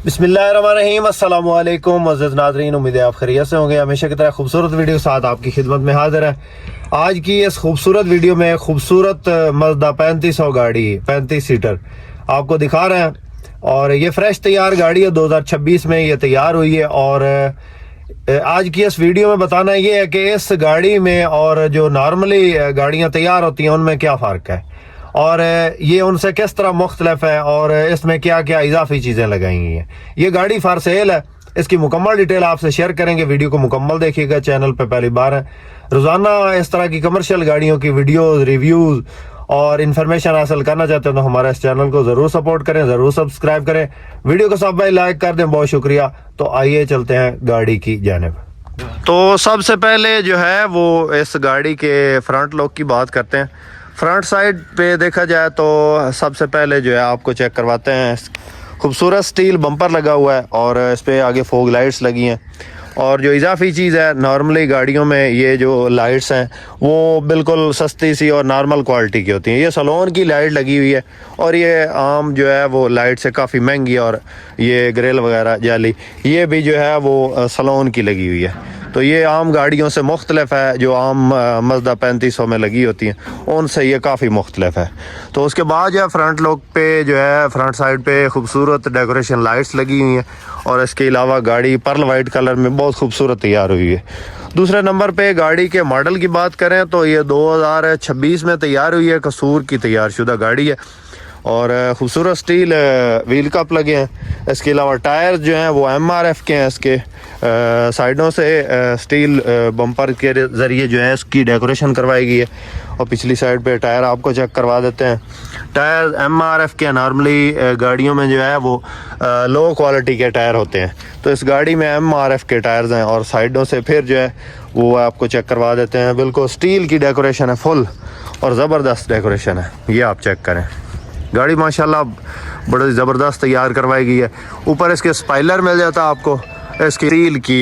बिस्मिल्लाहिर्रहमानिर्रहीम अस्सलाम वालेकुम अज़ीज़ नाज़रीन, उम्मीद है आप खैरियत से होंगे। हमेशा की तरह खूबसूरत वीडियो के साथ आपकी खिदमत में हाजिर है। आज की इस खूबसूरत वीडियो में खूबसूरत मज़दा 3500 गाड़ी 35 सीटर आपको दिखा रहे हैं और ये फ्रेश तैयार गाड़ी है। 2026 में ये तैयार हुई है और आज की इस वीडियो में बताना ये है कि इस गाड़ी में और जो नॉर्मली गाड़ियाँ तैयार होती हैं उनमें क्या फ़र्क है और ये उनसे किस तरह मुख्तलिफ है और इसमें क्या क्या इजाफी चीज़ें लगाई गई हैं। ये गाड़ी फॉर सेल है, इसकी मुकम्मल डिटेल आपसे शेयर करेंगे। वीडियो को मुकम्मल देखिएगा। चैनल पे पहली बार है, रोज़ाना इस तरह की कमर्शियल गाड़ियों की वीडियोज़, रिव्यूज़ और इन्फॉर्मेशन हासिल करना चाहते हैं तो हमारे इस चैनल को ज़रूर सपोर्ट करें, ज़रूर सब्सक्राइब करें। वीडियो को सब भाई लाइक कर दें, बहुत शुक्रिया। तो आइए चलते हैं गाड़ी की जानिब। तो सबसे पहले जो है वो इस गाड़ी के फ्रंट लुक की बात करते हैं। फ्रंट साइड पे देखा जाए तो सबसे पहले जो है आपको चेक करवाते हैं। खूबसूरत स्टील बम्पर लगा हुआ है और इस पे आगे फॉग लाइट्स लगी हैं। और जो इजाफी चीज़ है, नॉर्मली गाड़ियों में ये जो लाइट्स हैं वो बिल्कुल सस्ती सी और नॉर्मल क्वालिटी की होती हैं। ये सलोन की लाइट लगी हुई है और ये आम जो है वो लाइट से काफ़ी महंगी, और ये ग्रिल वगैरह जाली ये भी जो है वो सलोन की लगी हुई है। तो ये आम गाड़ियों से मुख्तलिफ है, जो आम मज़दा 3500 में लगी होती हैं उनसे ये काफ़ी मुख्तलिफ है। तो उसके बाद जो है फ्रंट लुक पे जो है फ्रंट साइड पे खूबसूरत डेकोरेशन लाइट्स लगी हुई हैं और इसके अलावा गाड़ी पर्ल वाइट कलर में बहुत खूबसूरत तैयार हुई है। दूसरे नंबर पे गाड़ी के मॉडल की बात करें तो ये 2026 में तैयार हुई है, कसूर की तैयार शुदा गाड़ी है और खूबसूरत स्टील व्हील कप लगे हैं। इसके अलावा टायर जो हैं वो MRF के हैं। इसके साइडों से स्टील बम्पर के ज़रिए जो है इसकी डेकोरेशन करवाई गई है और पिछली साइड पे टायर आपको चेक करवा देते हैं। टायर MRF के नॉर्मली गाड़ियों में जो है वो लो क्वालिटी के टायर होते हैं, तो इस गाड़ी में MRF के टायर्स हैं और साइडों से फिर जो है वो आपको चेक करवा देते हैं। बिल्कुल स्टील की डेकोरेशन है, फुल और ज़बरदस्त डेकोरेशन है, ये आप चेक करें। गाड़ी माशाल्लाह बड़ी ज़बरदस्त तैयार करवाई गई है। ऊपर इसके स्पाइलर मिल जाता है आपको, इसकी स्टील की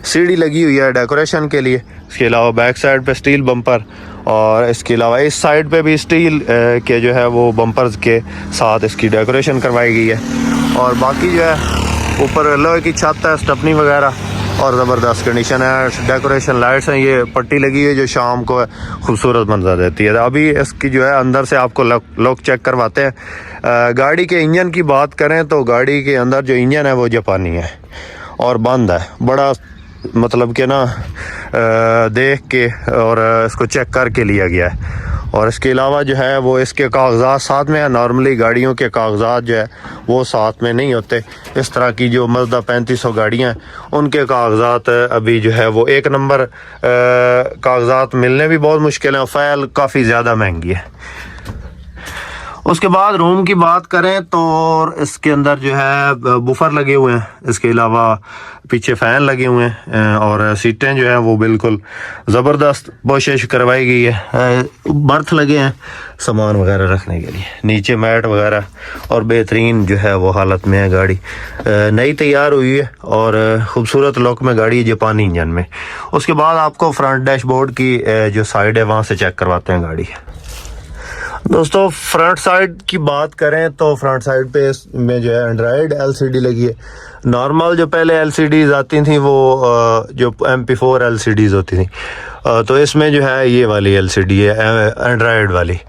सीढ़ी लगी हुई है डेकोरेशन के लिए। इसके अलावा बैक साइड पे स्टील बम्पर और इसके अलावा इस साइड पे भी स्टील के जो है वो बम्पर्स के साथ इसकी डेकोरेशन करवाई गई है। और बाकी जो है ऊपर लोहे की छत है, स्टपनी वगैरह और ज़बरदस्त कंडीशन है। डेकोरेशन लाइट्स हैं, ये पट्टी लगी है जो शाम को खूबसूरत मंजर देती है। अभी इसकी जो है अंदर से आपको लुक चेक करवाते हैं। गाड़ी के इंजन की बात करें तो गाड़ी के अंदर जो इंजन है वो जापानी है और बंद है। बड़ा मतलब कि ना देख के और इसको चेक करके लिया गया है। और इसके अलावा जो है वो इसके कागजात साथ में है। नॉर्मली गाड़ियों के कागजात जो है वो साथ में नहीं होते। इस तरह की जो मज़दा 3500 गाड़ियाँ हैं उनके कागजात अभी जो है वो एक नंबर कागजात मिलने भी बहुत मुश्किल हैं और फ़ाइल काफ़ी ज़्यादा महंगी है। उसके बाद रूम की बात करें तो इसके अंदर जो है बुफर लगे हुए हैं। इसके अलावा पीछे फ़ैन लगे हुए हैं और सीटें जो हैं वो बिल्कुल ज़बरदस्त कोशिश करवाई गई है। बर्थ लगे हैं सामान वगैरह रखने के लिए, नीचे मैट वगैरह और बेहतरीन जो है वो हालत में है गाड़ी। नई तैयार हुई है और ख़ूबसूरत लुक में गाड़ी है जापानी इंजन में। उसके बाद आपको फ्रंट डैशबोर्ड की जो साइड है वहाँ से चेक करवाते हैं गाड़ी। दोस्तों फ्रंट साइड की बात करें तो फ्रंट साइड पे में जो है एंड्रॉयड LCD लगी है। नॉर्मल जो पहले LCDs आती थी वो जो MP4 LCDs होती थी, तो इसमें जो है ये वाली LCD है एंड्रॉयड वाली।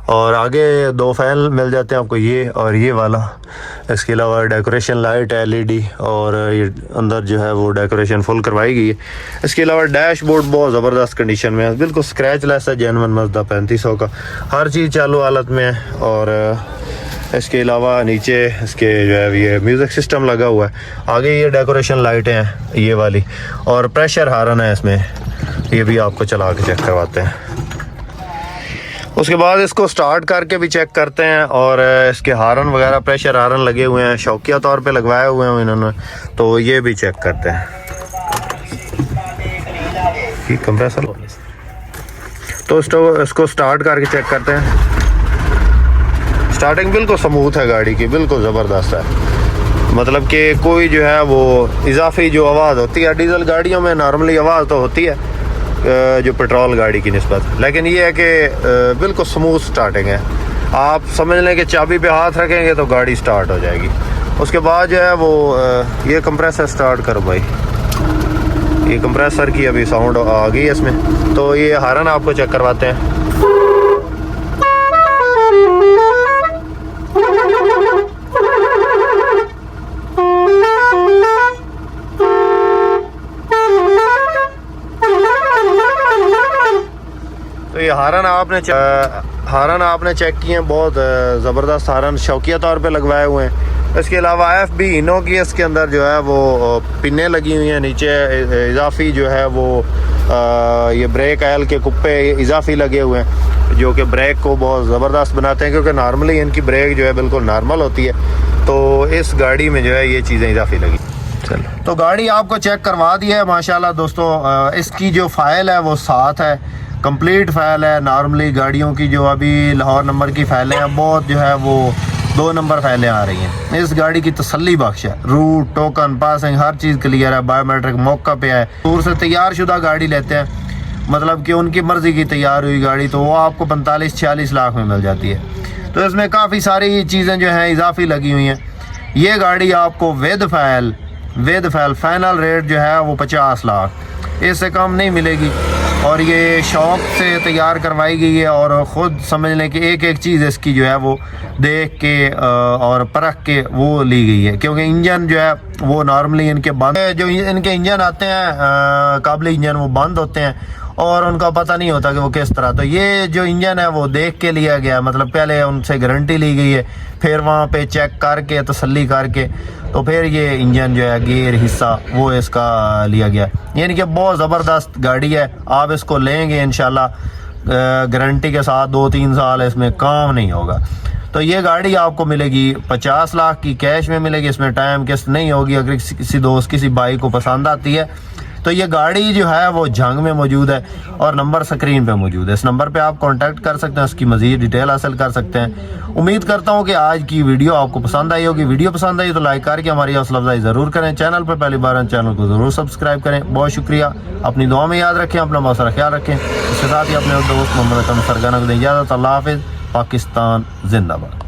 और आगे 2 फैन मिल जाते हैं आपको, ये और ये वाला। इसके अलावा डेकोरेशन लाइट LED और ये अंदर जो है वो डेकोरेशन फुल करवाई गई है। इसके अलावा डैशबोर्ड बहुत ज़बरदस्त कंडीशन में है, बिल्कुल स्क्रैच लेस है, जेन्युइन मज़दा 3500 का हर चीज़ चालू हालत में है। और इसके अलावा नीचे इसके जो है ये म्यूज़िक सिस्टम लगा हुआ है। आगे ये डेकोरेशन लाइटें हैं ये वाली और प्रेशर हारन है इसमें, ये भी आपको चला के चेक करवाते हैं। उसके बाद इसको स्टार्ट करके भी चेक करते हैं और इसके हारन वगैरह प्रेशर हारन लगे हुए हैं, शौकिया तौर पे लगवाए हुए हैं इन्होंने, तो ये भी चेक करते हैं। कंप्रेसर तो इसको स्टार्ट करके चेक करते हैं। स्टार्टिंग बिल्कुल स्मूथ है गाड़ी की, बिल्कुल ज़बरदस्त है। मतलब कि कोई जो है वो इजाफी जो आवाज़ होती है डीजल गाड़ियों में नॉर्मली आवाज़ तो होती है जो पेट्रोल गाड़ी की निस्बत, लेकिन ये है कि बिल्कुल स्मूथ स्टार्टिंग है। आप समझ लें कि चाबी पे हाथ रखेंगे तो गाड़ी स्टार्ट हो जाएगी उसके बाद जो है वो ये कंप्रेसर स्टार्ट करो भाई। ये कंप्रेसर की अभी साउंड आ गई है इसमें, तो ये हारन आपको चेक करवाते हैं। तो ये हारन आपने चेक किए हैं, बहुत ज़बरदस्त हारन शौकिया तौर पे लगवाए हुए हैं। इसके अलावा FB इनो की इसके अंदर जो है वो पिनें लगी हुई हैं, नीचे इजाफी जो है वो ये ब्रेक ऑयल के कुप्पे इजाफी लगे हुए हैं जो कि ब्रेक को बहुत ज़बरदस्त बनाते हैं, क्योंकि नॉर्मली इनकी ब्रेक जो है बिल्कुल नॉर्मल होती है। तो इस गाड़ी में जो है ये चीज़ें इजाफी लगी। चलो, तो गाड़ी आपको चेक करवा दी है माशाल्लाह दोस्तों। इसकी जो फाइल है वो साथ है, कंप्लीट फाइल है। नॉर्मली गाड़ियों की जो अभी लाहौर नंबर की फाइलें हैं बहुत जो है वो 2 नंबर फाइलें आ रही हैं। इस गाड़ी की तसल्ली बख्श है, रूट टोकन पासिंग हर चीज़ क्लियर है, बायोमेट्रिक मौका पे है। दूर से तैयार शुदा गाड़ी लेते हैं, मतलब कि उनकी मर्ज़ी की तैयार हुई गाड़ी, तो वो आपको 45-46 लाख में मिल जाती है। तो इसमें काफ़ी सारी चीज़ें जो हैं इजाफी लगी हुई हैं। ये गाड़ी आपको विद फाइल फाइनल रेट जो है वो 50 लाख, इससे कम नहीं मिलेगी। और ये शौक से तैयार करवाई गई है, और ख़ुद समझ लें कि एक एक चीज़ इसकी जो है वो देख के और परख के वो ली गई है। क्योंकि इंजन जो है वो नॉर्मली इनके बंद, जो इनके इंजन आते हैं काबली इंजन, वो बंद होते हैं और उनका पता नहीं होता कि वो किस तरह। तो ये जो इंजन है वो देख के लिया गया, मतलब पहले उनसे गारंटी ली गई है, फिर वहाँ पे चेक करके तसल्ली करके तो फिर ये इंजन जो है गियर हिस्सा वो इसका लिया गया। यानी कि बहुत ज़बरदस्त गाड़ी है, आप इसको लेंगे इंशाल्लाह गारंटी के साथ 2-3 साल इसमें काम नहीं होगा। तो ये गाड़ी आपको मिलेगी 50 लाख की, कैश में मिलेगी, इसमें टाइम किस्त नहीं होगी। अगर किसी दोस्त किसी भाई को पसंद आती है तो ये गाड़ी जो है वो जंग में मौजूद है और नंबर स्क्रीन पे मौजूद है। इस नंबर पे आप कांटेक्ट कर सकते हैं, उसकी मज़ीद डिटेल हासिल कर सकते हैं। उम्मीद करता हूँ कि आज की वीडियो आपको पसंद आई होगी। वीडियो पसंद आई तो लाइक करके हमारी हौसला अफजाई ज़रूर करें। चैनल पर पहली बार चैनल को ज़रूर सब्सक्राइब करें। बहुत शुक्रिया। अपनी दुआ में याद रखें, अपना बहुत सारा ख्याल रखें। इसके साथ ही अपने दोस्त मोहम्मद सरगना को इजाज़त। अल्लाह हाफिज़। पाकिस्तान जिंदाबाद।